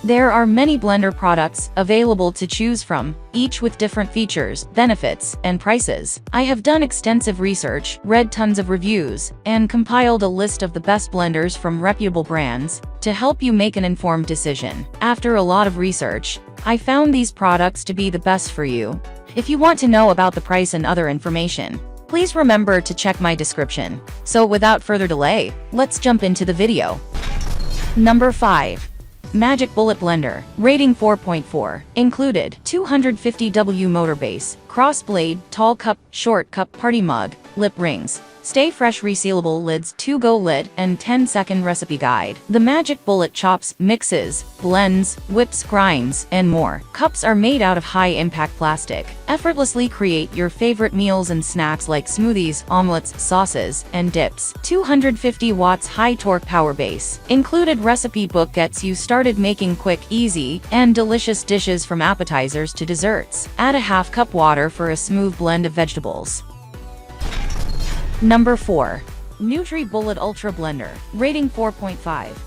There are many blender products available to choose from, each with different features, benefits, and prices. I have done extensive research, read tons of reviews, and compiled a list of the best blenders from reputable brands to help you make an informed decision. After a lot of research, I found these products to be the best for you. If you want to know about the price and other information, please remember to check my description. So without further delay, let's jump into the video. Number 5. Magic Bullet Blender. Rating 4.4. Included 250W motor base, cross blade, tall cup, short cup, party mug, lip rings, stay fresh resealable lids, 2-go lid, and 10-second recipe guide. The Magic Bullet chops, mixes, blends, whips, grinds, and more. Cups are made out of high-impact plastic. Effortlessly create your favorite meals and snacks like smoothies, omelets, sauces, and dips. 250 watts high-torque power base. Included recipe book gets you started making quick, easy, and delicious dishes from appetizers to desserts. Add a half cup water for a smooth blend of vegetables. Number 4. NutriBullet Ultra Blender. Rating 4.5.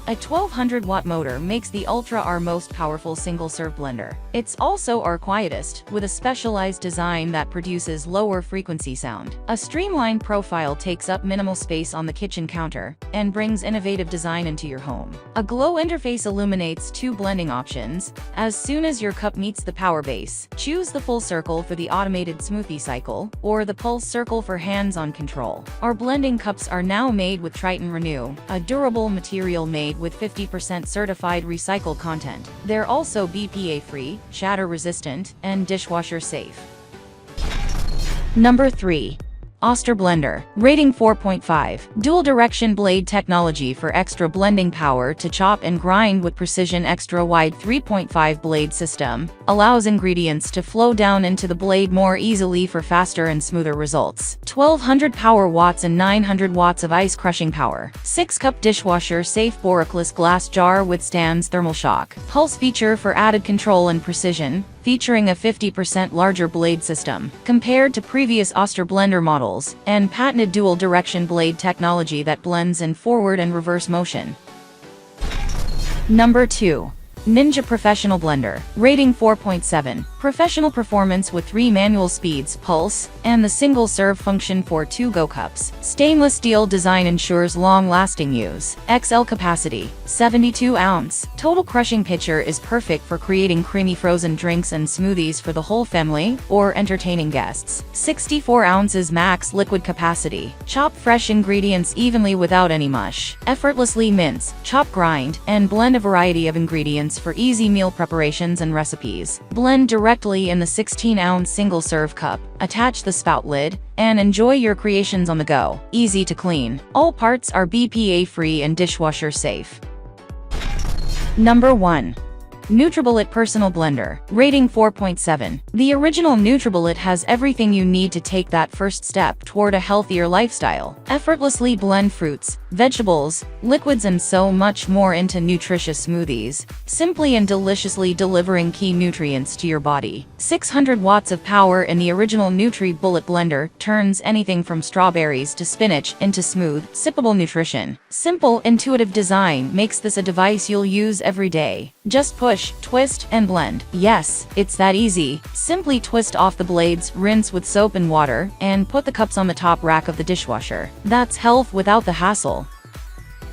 A 1200 watt motor makes the Ultra our most powerful single-serve blender. It's also our quietest, with a specialized design that produces lower frequency sound. A streamlined profile takes up minimal space on the kitchen counter and brings innovative design into your home. A glow interface illuminates 2 blending options. As soon as your cup meets the power base, choose the full circle for the automated smoothie cycle or the pulse circle for hands-on control. Our blending cups are now made with Triton Renew, a durable material made with 50% certified recycled content. They're also BPA-free, shatter-resistant, and dishwasher-safe. Number 3. Oster Blender. Rating 4.5. Dual direction blade technology for extra blending power to chop and grind with precision. Extra wide 3.5 blade system allows ingredients to flow down into the blade more easily for faster and smoother results. 1200 power watts and 900 watts of ice crushing power. 6-cup dishwasher safe boracless glass jar withstands thermal shock. Pulse feature for added control and precision, featuring a 50% larger blade system compared to previous Oster blender models, and patented dual direction blade technology that blends in forward and reverse motion. Number 2. Ninja Professional Blender. Rating 4.7. Professional performance with 3 manual speeds, pulse, and the single-serve function for 2-go cups. Stainless steel design ensures long-lasting use. XL capacity, 72 ounce. Total crushing pitcher is perfect for creating creamy frozen drinks and smoothies for the whole family or entertaining guests. 64 ounces max liquid capacity. Chop fresh ingredients evenly without any mush. Effortlessly mince, chop, grind, and blend a variety of ingredients for easy meal preparations and recipes. Blend directly in the 16-ounce single-serve cup. Attach the spout lid, and enjoy your creations on the go. Easy to clean. All parts are BPA-free and dishwasher safe. Number 1. NutriBullet Personal Blender. Rating 4.7. The original NutriBullet has everything you need to take that first step toward a healthier lifestyle. Effortlessly blend fruits, vegetables, liquids, and so much more into nutritious smoothies, simply and deliciously delivering key nutrients to your body. 600 watts of power in the original NutriBullet blender turns anything from strawberries to spinach into smooth, sippable nutrition. Simple, intuitive design makes this a device you'll use every day. Just push, twist, and blend. Yes, it's that easy. Simply twist off the blades, rinse with soap and water, and put the cups on the top rack of the dishwasher. That's health without the hassle.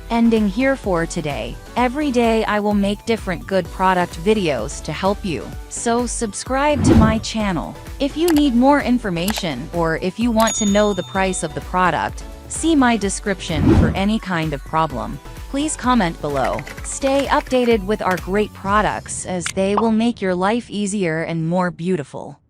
Ending here for today. Every day I will make different good product videos to help you. So subscribe to my channel. If you need more information or if you want to know the price of the product, see my description for any kind of problem. Please comment below. Stay updated with our great products as they will make your life easier and more beautiful.